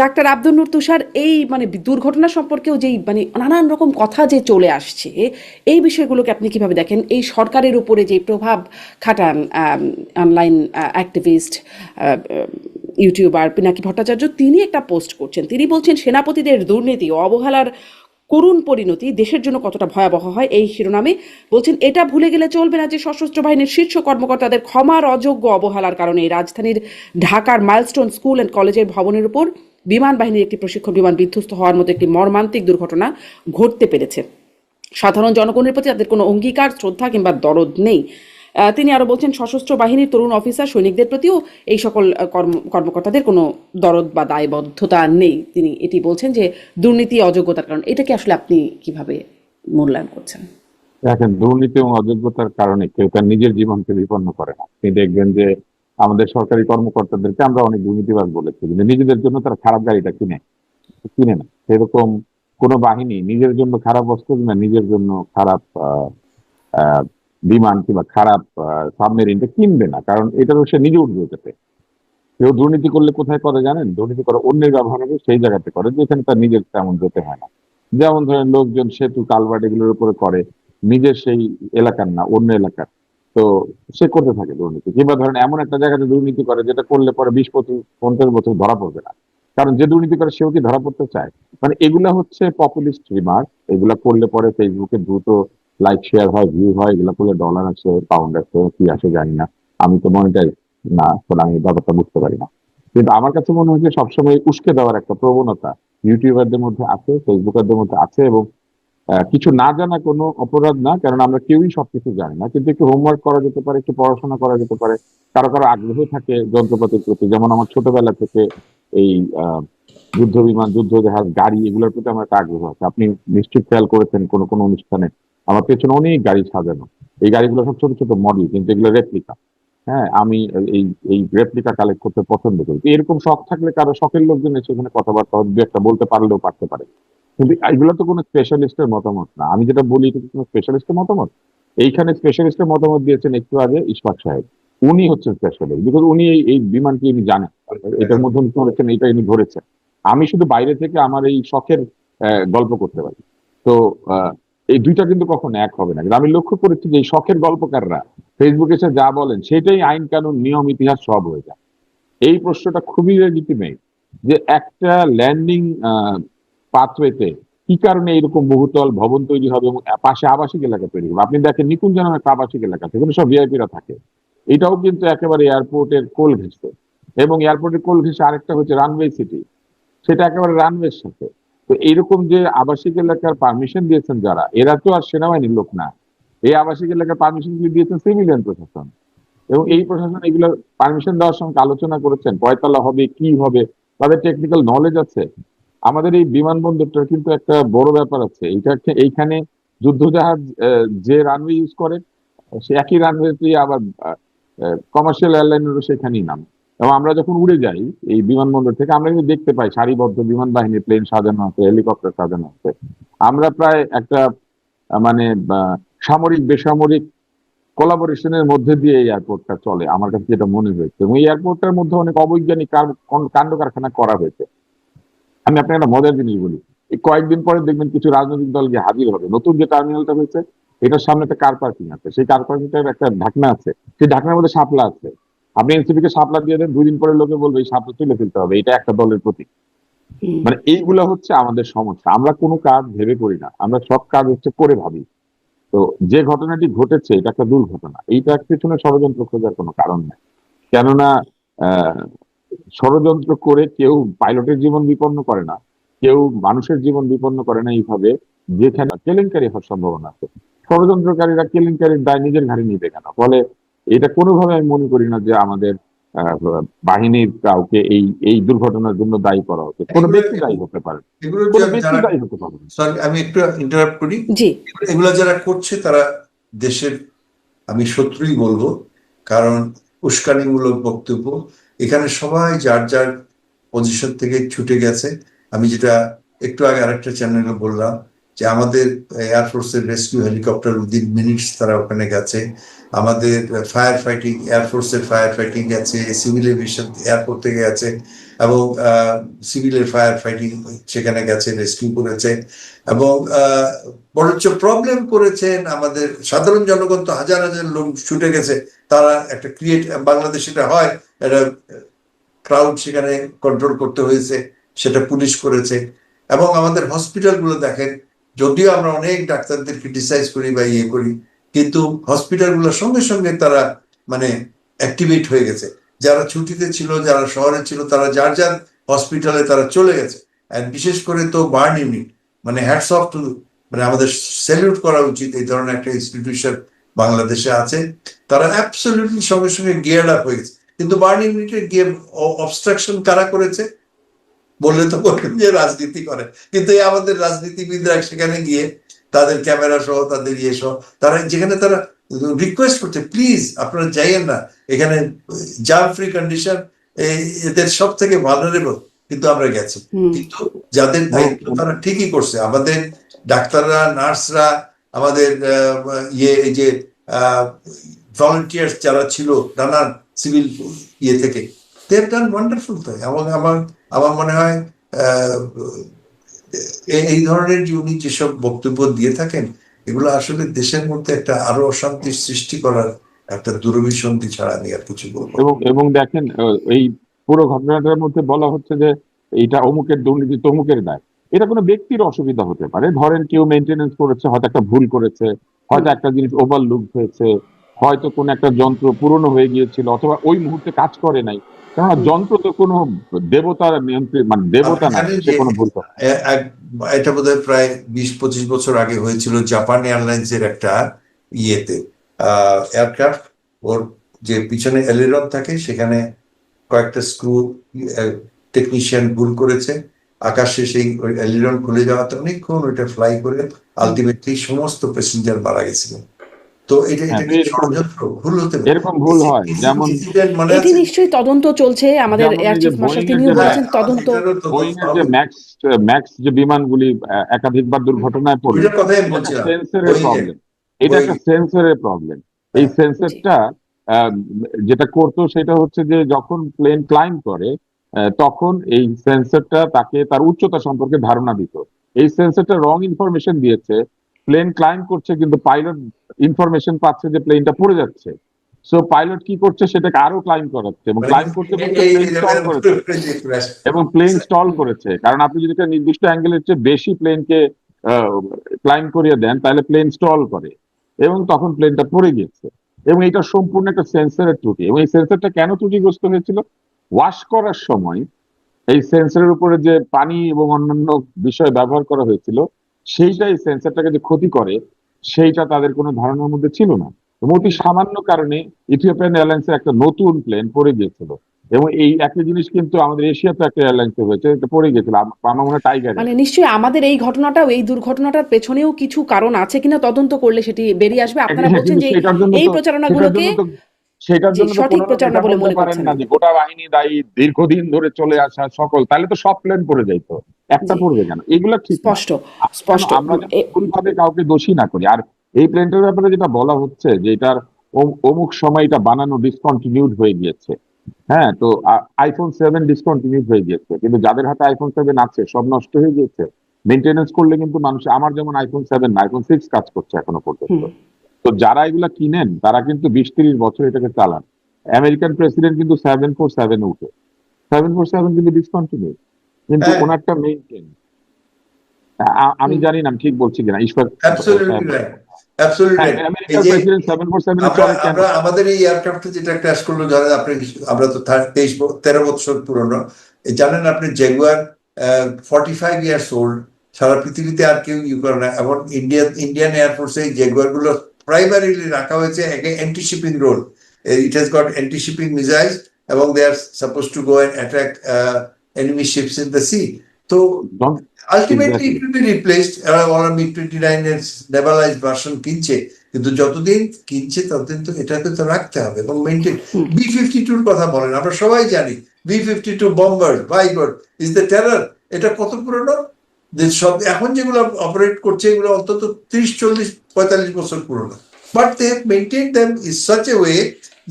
Doctor Abdul Noor তুষার, এই মানে দুর্ঘটনা সম্পর্কেও যেই মানে নানান রকম কথা যে চলে আসছে, এই বিষয়গুলোকে আপনি কিভাবে দেখেন? এই সরকারের উপরে যে প্রভাব খাটান online activist YouTuber Pinaki Bhattacharya, তিনি একটা পোস্ট করছেন, তিনি বলছেন সেনাপতিদের দুর্নীতি ও অবহেলার করুণ পরিণতি দেশের জন্য কতটা ভয়াবহ হয়, এই শিরোনামে বলছেন এটা ভুলে গেলে চলবে না যে সশস্ত্র বাহিনীর শীর্ষ কর্মকর্তাদের ক্ষমার অযোগ্য অবহেলার কারণে রাজধানীর ঢাকার মাইলস্টোন স্কুল অ্যান্ড কলেজের ভবনের উপর বিমান বাহিনীর একটি প্রশিক্ষণ বিমান বিধ্বস্ত হওয়ার মতো একটি মর্মান্তিক দুর্ঘটনা ঘটতে পেরেছে। সাধারণ জনগণের প্রতি তাদের কোনো অঙ্গীকার, শ্রদ্ধা কিংবা দরদ নেই। তিনি আরও বলছেন সশস্ত্র বাহিনীর তরুণ অফিসার সৈনিকদের প্রতিও এই সকল কর্মকর্তাদের কোনো দরদ বা দায়বদ্ধতা নেই। তিনি এটি বলছেন যে দুর্নীতি অযোগ্যতার কারণ। এটাকে আসলে আপনি কিভাবে মূল্যায়ন করছেন? দেখেন, দুর্নীতি এবং অযোগ্যতার কারণে কেউ তার নিজের জীবনকে বিপন্ন করে না। আপনি দেখবেন যে আমাদের সরকারি কর্মকর্তাদেরকে আমরা অনেক দুর্নীতিবাজ বলেছি, কিন্তু নিজেদের জন্য তারা খারাপ গাড়িটা কিনে কিনে না। সেরকম কোন বাহিনী নিজের জন্য খারাপ অস্ত্র কিনা, নিজের জন্য খারাপ আহ, বিমান কিংবা খারাপ সাবমেরিনটা কিনবে না, কারণ এটারও সে নিজে উঠবে ওটাতে। কেউ দুর্নীতি করলে কোথায় করে জানেন? দুর্নীতি করে অন্যের ব্যবহার হবে সেই জায়গাতে করে যেখানে তার নিজের তেমন যেতে হয় না। যেমন ধরেন লোকজন সেতু কালভার্ট এগুলোর উপরে করে, নিজের সেই এলাকার না, অন্য এলাকার। তো সে করতে থাকে দুর্নীতি। কিংবা ধরেন এমন একটা জায়গাতে দুর্নীতি করে যেটা করলে পরে 20-25-50 বছর ধরা পড়বে না, কারণ যে দুর্নীতি করে সেও কি ধরা পড়তে চায়? মানে এগুলা হচ্ছে পপুলিস্ট রিমার্ক। এগুলা করলে পরে ফেসবুকে দ্রুত লাইক শেয়ার হয়, ভিউ হয়। এগুলা করলে ডলার আসে, পাউন্ড আসে, কি আসে জানি না। আমি তো মনিটাইজ না, আসলে আমি ব্যাপারটা বুঝতে পারি না। কিন্তু আমার কাছে মনে হয় যে সবসময় উস্কে দেওয়ার একটা প্রবণতা ইউটিউবারদের মধ্যে আছে, ফেসবুকারদের মধ্যে আছে। এবং কিছু না জানা কোনো অপরাধ না, কারণ আমরা কেউই সবকিছু জানি না। কিন্তু একটু হোমওয়ার্ক করা যেতে পারে, একটু পড়াশোনা করা যেতে পারে। কারো কারো আগ্রহ থাকে যন্ত্রপাতির প্রতি, যেমন আমার ছোটবেলা থেকে এই যুদ্ধ বিমান, যুদ্ধ জাহাজ, গাড়ি এগুলোর প্রতি আমার একটা আগ্রহ আছে। আপনি নিশ্চিত খেয়াল করেছেন কোনো কোনো অনুষ্ঠানে আমার পেছনে অনেক গাড়ি সাজানো। এই গাড়িগুলো সব ছোট ছোট মডেল, কিন্তু এগুলো রেপ্লিকা। হ্যাঁ, আমি এই এই রেপ্লিকা কালেক্ট করতে পছন্দ করি। তো এরকম শখ থাকলে কারো শখের লোকজন এসে এখানে কথাবার্তা দু একটা বলতে পারলেও পারতে পারে। কিন্তু এগুলো তো কোনো স্পেশালিস্টের মতামত না। আমি যেটা বলি এটা কি কোনো স্পেশালিস্টের মতামত? এইখানে স্পেশালিস্টের মতামত দিয়েছেন একটু আগে ইশফাক সাহেব। উনি হচ্ছেন স্পেশালিস্ট, বিকজ উনি এই বিমানটি উনি জানেন, এটার মধ্যে উনি করেছেন, এটা উনি ধরেছেন। আমি শুধু বাইরে থেকে আমার এই শখের গল্প করতে পারি। তো এই দুইটা কিন্তু কখনো এক হবে না। কিন্তু আমি লক্ষ্য করেছি যে এই শখের গল্পকাররা ফেসবুকে এসে যা বলেন সেটাই আইন কানুন নিয়ম ইতিহাস সব হয়ে যায়। এই প্রশ্নটা খুবই লেজিটিমেট যে একটা ল্যান্ডিং পাথওয়েতে কি কারণে এরকম বহুতল ভবন তৈরি হবে এবং পাশে আবাসিক এলাকা তৈরি হবে। আপনি দেখেন নিকুঞ্জ নামে একটা আবাসিক এলাকা, সেখানে সব ভিআইপিরা থাকে। এটাও কিন্তু একেবারে এয়ারপোর্টের কোল ঘেঁষে। এবং এয়ারপোর্টের কোল ঘেঁষে আরেকটা হচ্ছে রানওয়ে সিটি, সেটা একেবারে রানওয়ের সাথে। তো এইরকম যে আবাসিক এলাকার পারমিশন দিয়েছেন যারা, এরা তো আর সেনাবাহিনীর লোক না। এই আবাসিক এলাকার পারমিশন গুলি দিয়েছেন সিভিলিয়ান প্রশাসন। এবং এই প্রশাসন এগুলো পারমিশন দেওয়ার সঙ্গে আলোচনা করেছেন কয়তলা হবে, কি হবে, তাদের টেকনিক্যাল নলেজ আছে। আমাদের এই বিমানবন্দরটার কিন্তু একটা বড় ব্যাপার আছে। এইখানে যুদ্ধজাহাজ যে রানওয়ে ইউজ করে, সে একই রানওয়েতে আবার কমার্শিয়াল এয়ারলাইনেরও সেখানেই নাম। এবং আমরা যখন উড়ে যাই এই বিমানবন্দর থেকে, আমরা কিন্তু দেখতে পাই সারিবদ্ধ বিমান বাহিনীর প্লেন সাজানো আছে, হেলিকপ্টার সাজানো আছে। আমরা প্রায় একটা মানে সামরিক বেসামরিক কোলাবোরেশনের মধ্যে দিয়ে এই এয়ারপোর্টটা চলে, আমার কাছে যেটা মনে হয়েছে। এবং এই এয়ারপোর্টটার মধ্যে অনেক অবৈজ্ঞানিক কাণ্ড কারখানা করা হয়েছে। আমি আপনাকে একটা মজার জিনিস বলি। এই কয়েকদিন পরে দেখবেন কিছু রাজনৈতিক দল গিয়ে হাজির হবে। নতুন যে টার্মিনালটা হয়েছে, এটার সামনে একটা কার পার্কিং আছে, সেই কার পার্কিংটার একটা ঢাকনা আছে, সেই ঢাকনার মধ্যে শাপলা আছে। আপনি এনসিপি কে শাপলা দিয়ে দেন, 2 দিন পরে লোকে বলবে এই শাপলা তুলে ফেলতে হবে, এটা একটা দলের প্রতীক। মানে এইগুলা হচ্ছে আমাদের সমস্যা। আমরা কোনো কাজ ভেবে করি না, আমরা সব কাজ হচ্ছে করে ভাবি। তো যে ঘটনাটি ঘটেছে এটা একটা দুর্ঘটনা, এইটার পেছনে ষড়যন্ত্র খোঁজার কোনো কারণ নেই। কেননা আহ ষড়যন্ত্র করে কেউ পাইলটের জীবন বিপন্ন করে না, কেউ মানুষের জীবন বিপন্ন করে না এইভাবে। যেখানে কেলেঙ্কারি হওয়ার সম্ভাবনা আছে, ষড়যন্ত্রকারীরা কেলেঙ্কারির দায় নিজের ঘাড়ে নিবে কেন? ফলে এটা কোনোভাবে আমি মনে করি না যে আমাদের আহ, বাহিনীর কাউকে এই এই দুর্ঘটনার জন্য দায়ী করা হচ্ছে। কোনো ব্যক্তি দায়ী হতে পারে, কোনো ব্যক্তি দায়ী হতে পারে। সরি, আমি একটু ইন্টারাপ্ট করি। জি। এগুলো যারা করছে তারা দেশের, আমি শত্রুই বলবো, কারণ উস্কানিমূলক বক্তব্য। এখানে সবাই যার যার পজিশন থেকে ছুটে গেছে। আমি যেটা একটু আগে আরেকটা চ্যানেলে বললাম যে আমাদের এয়ারফোর্সের রেস্কিউ হেলিকপ্টার উইদিন মিনিটস তারা ওখানে গেছে, আমাদের ফায়ার ফাইটিং, এয়ারফোর্সের ফায়ার ফাইটিং গেছে, সিভিল এভিয়েশন এয়ারপোর্ট থেকে গেছে, এবং সিভিলের ফায়ার ফাইটিং সেখানে গেছে, রেস্কিউ করেছে, এবং বরঞ্চ প্রবলেম করেছেন আমাদের সাধারণ জনগণ। তো হাজার হাজার লোক ছুটে গেছে, তারা একটা বাংলাদেশে এটা হয়, একটা ক্রাউড সেখানে কন্ট্রোল করতে হয়েছে, সেটা পুলিশ করেছে। এবং আমাদের হসপিটালগুলো দেখেন, যদিও আমরা অনেক ডাক্তারদের ক্রিটিসাইজ করি বা ইয়ে করি, কিন্তু হসপিটালগুলোর সঙ্গে সঙ্গে তারা মানে অ্যাক্টিভেট হয়ে গেছে। যারা ছুটিতে ছিল, যারা শহরে ছিল, তারা যার যার হসপিটালে তারা চলে গেছে। আর বিশেষ করে তো বার্ন ইউনিট, মানে হ্যাটস অফ টু, মানে আমাদের স্যালিউট করা উচিত, এই ধরনের একটা ইনস্টিটিউশন বাংলাদেশে আছে। তারা অ্যাবসলিউটলি সঙ্গে সঙ্গে গিয়ার্ড আপ হয়ে গেছে। কিন্তু বার্ন ইউনিটের গিয়ে অবস্ট্রাকশন কারা করেছে বললে তো বলবেন যে রাজনীতি করে, কিন্তু এই আমাদের রাজনীতিবিদরা সেখানে গিয়ে তাদের ক্যামেরা সহ, তাদের ইয়ে সহ, তারা যেখানে তারা রিকোয়েস্ট করছে, প্লিজ আপনারা যাইয়েন না, এখানে জার্ম ফ্রি কন্ডিশন, এদের সব থেকে ভালনারেবল, কিন্তু আমরা গেছি। কিন্তু যাদের দায়িত্ব তারা ঠিকই করছে, আমাদের ডাক্তাররা, নার্সরা, আমাদের এই যে ভলান্টিয়ার্স যারা ছিল নানান সিভিল ইয়ে থেকে, দে হ্যাভ ডান ওয়ান্ডারফুল। তাই এবং আমার মনে হয় এই ধরনের যে উনি যেসব বক্তব্য দিয়ে থাকেন, এগুলো আসলে দেশের মধ্যে একটা আরো অশান্তির সৃষ্টি করার একটা দুরভিসন্ধি ছাড়া আমি আর কিছু বলবো। এবং দেখেন, এই পুরো ঘটনাটার মধ্যে বলা হচ্ছে যে এটা অমুকের দুর্নীতি, তমুকের দায়। এটা কোনো ব্যক্তির অসুবিধা হতে পারে। ধরেন কেউ মেনটেনেন্স করেছে, হয়তো একটা ভুল করেছে, হয়তো একটা জিনিস ওভারলুক হয়েছে, হয়তো কোনো একটা যন্ত্র পুরনো হয়ে গিয়েছিল, অথবা ওই মুহূর্তে কাজ করে নাই। কেননা যন্ত্র তো কোনো দেবতার নিয়ন্ত্রিত, মানে দেবতা না, সে কোনো ভুল করে। এটা বোধহয় প্রায় 20-25 বছর আগে হয়েছিল জাপান এয়ারলাইন্স এর একটা ইয়েতে, এয়ারক্রাফট, ওর যে পিছনে এলিরন থাকে সেখানে কয়েকটা স্ক্রু টেকনিশিয়ান ভুল করেছে, আকাশে সেই এলিরন খুলে যাওয়াতে অনেকক্ষণ ওইটা ফ্লাই করে আলটিমেটলি সমস্ত প্যাসেঞ্জার মারা গেছিলেন। তো এটা কি ষড়যন্ত্র? ভুল হতে পারে, এরকম ভুল হয়। যেমন এটি নিশ্চয়ই তদন্ত চলছে, আমাদের এয়ার চিফ মার্শাল তিনিও বলছেন তদন্ত। বোয়িং এর যে ম্যাক্স যে বিমানগুলি একাধিকবার দুর্ঘটনায় পড়ে, সেন্সরের প্রবলেম, এটা একটা সেন্সরের প্রবলেম। এই সেন্সরটা যেটা করতো সেটা হচ্ছে যে যখন প্লেন ক্লাইম্ব করে, তখন এই সেন্সরটা তাকে তার উচ্চতা সম্পর্কে ধারণা দিত। এই সেন্সরটা রং ইনফরমেশন দিয়েছে, প্লেন ক্লাইম্ব করছে কিন্তু পাইলট ইনফরমেশন পাচ্ছে যে প্লেনটা পড়ে যাচ্ছে। সো পাইলট কি করছে, সেটাকে আরো ক্লাইম্ব করাচ্ছে, এবং ক্লাইম্ব করতে প্লেন স্টল করেছে। কারণ আপনি যদি একটা নির্দিষ্ট অ্যাঙ্গেলের চেয়ে বেশি প্লেনকে ক্লাইম্ব করিয়ে দেন, তাহলে প্লেন স্টল করে, এবং তখন প্লেনটা পড়ে গিয়েছে। এবং এটা সম্পূর্ণ একটা সেন্সরের ত্রুটি। এবং এই সেন্সরটা কেন ত্রুটিগ্রস্ত হয়েছিল? ওয়াশ করার সময় এই সেন্সরের উপরে যে পানি এবং অন্যান্য বিষয় ব্যবহার করা হয়েছিল, সেইটাই সেন্সরটাকে যে ক্ষতি করে, সেইটা তাদের কোনো ধারণার মধ্যে ছিল না। অতি সামান্য কারণে ইথিওপিয়ান এয়ারলাইন্সের একটা নতুন প্লেন পড়ে গিয়েছিল। এবং এই একই জিনিস কিন্তু আমাদের এশিয়াতে একটা এয়ারলাইন্সে হয়েছে, এটা পড়ে গিয়েছিল, আমার মনে হয় টাইগার। মানে নিশ্চয়ই আমাদের এই ঘটনাটাও, এই দুর্ঘটনাটার পেছনেও কিছু কারণ আছে কিনা তদন্ত করলে সেটি বেরিয়ে আসবে। আপনারা বলছেন যে এই প্রচারণাগুলোকে সেটার জন্য সঠিক প্রচারণা বলে মনে করছেন না যে গোটা বাহিনী দায়ী, দীর্ঘদিন ধরে চলে আসা সকল, তাহলে তো সব প্লেন পড়ে যাইতো, একটা পড়বে কেন? এগুলো ঠিক স্পষ্ট। আমরা ভুলভাবে কাউকে দোষী না করি। আর এই প্লেনটার ব্যাপারে যেটা বলা হচ্ছে যে এটার অমুক সময় এটা বানানো ডিসকন্টিনিউড হয়ে গিয়েছে। হ্যাঁ, তো আইফোন 7 ডিসকন্টিনিউড হয়ে গিয়েছে, কিন্তু যাদের হাতে আইফোন 7 আছে সব নষ্ট হয়ে গিয়েছে। মেনটেনেন্স করলে কিন্তু মানুষ, আমার যেমন আইফোন 7 না, আইফোন 6 কাজ করছে এখনো পর্যন্ত। তো যারা এগুলা কিনেন তারা কিন্তু 20-30 বছর এটাকে চালান। আমেরিকান প্রেসিডেন্ট কিন্তু 747 উঠে, 747 কিন্তু ডিসকন্টিনিউ, কিন্তু ওনারটা মেইনটেইন। আমি জানি না আমি ঠিক বলছি কিনা, ঈশ্বর। আমাদের এই এয়ারক্রাফটে যেটা ক্র্যাশ করলো, ধরেন আপনি, আমরা তো 13 বছর পুরনো, জানেন আপনি, জেগুয়ার 45 ইয়ার্স ওল্ড, সারা পৃথিবীতে আর কেউ ইউ করে না। এবং ইন্ডিয়ান এয়ারফোর্সে এই জেগুয়ার গুলো প্রাইমারিলি রাখা হয়েছে anti shipping role. It has got anti shipping missiles এবং they are suppose to go and attack enemy ships in the sea. তো ultimately it will be replaced. ওরা MiG-29 এর নেভালাইজড ভার্সন কিনছে, কিন্তু যতদিন কিনছে ততদিন তো এটাকে তো রাখতে হবে এবং মেইনটেইন। B-52 এর কথা বলেন, আমরা সবাই জানি B-52 বম্বার, ভাইবার ইজ দ্য টেরর। এটা কত পুরনো? যে সব এখন যেগুলো অপারেট করছে এগুলো অন্তত 30, 40, 45 বছর পুরনো, but they have maintain them in such a way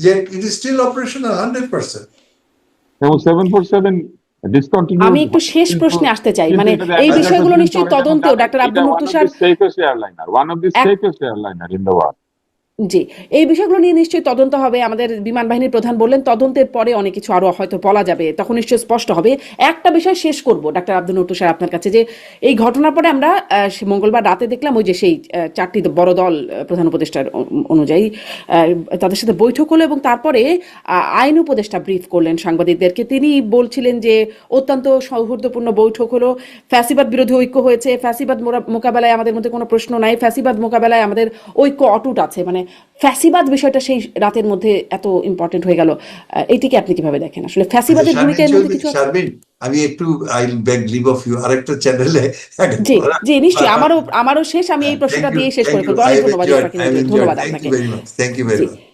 যে ইট ইজ স্টিল অপারেশনাল 100%। এবং 747 ডিসকন্টিনিউ। আমি একটু শেষ প্রশ্নে আসতে চাই, মানে এই বিষয়গুলো নিশ্চয়ই তদন্তেও doctor Abdul Noor Tushar safest airliner, one of the safest airliner in the world. জি, এই বিষয়গুলো নিয়ে নিশ্চয়ই তদন্ত হবে। আমাদের বিমান বাহিনীর প্রধান বললেন তদন্তের পরে অনেক কিছু আরো হয়তো বলা যাবে, তখন নিশ্চয়ই স্পষ্ট হবে। একটা বিষয় শেষ করব ডাক্তার আব্দুল নূর তুষার আপনার কাছে, যে এই ঘটনার পরে আমরা মঙ্গলবার রাতে দেখলাম ওই যে সেই চারটি বড় দল প্রধান উপদেষ্টার অনুযায়ী তাদের সাথে বৈঠক হলো, এবং তারপরে আইন উপদেষ্টা ব্রিফ করলেন সাংবাদিকদেরকে। তিনি বলছিলেন যে অত্যন্ত সৌহার্দ্যপূর্ণ বৈঠক হলো, ফ্যাসিবাদ বিরোধী ঐক্য হয়েছে, ফ্যাসিবাদ মোকাবেলায় আমাদের মধ্যে কোনো প্রশ্ন নাই, ফ্যাসিবাদ মোকাবেলায় আমাদের ঐক্য অটুট আছে। মানে ফ্যাসিবাদ বিষয়টা সেই রাতের মধ্যে এত ইম্পর্টেন্ট হয়ে গেল, এইটিকে আপনি কিভাবে দেখেন? আসলে ফ্যাসিবাদের ভূমিকা এর মধ্যে কিছু আছে? শারমিন, আমি একটু I beg leave of you, আরেকটা চ্যানেলে। জি জি, নিশ্চয়ই আমারও শেষ, আমি এই প্রশ্নটা দিয়ে শেষ করে ফেলবো। অনেক ধন্যবাদ, ধন্যবাদ আপনাকে। Thank you very much. G.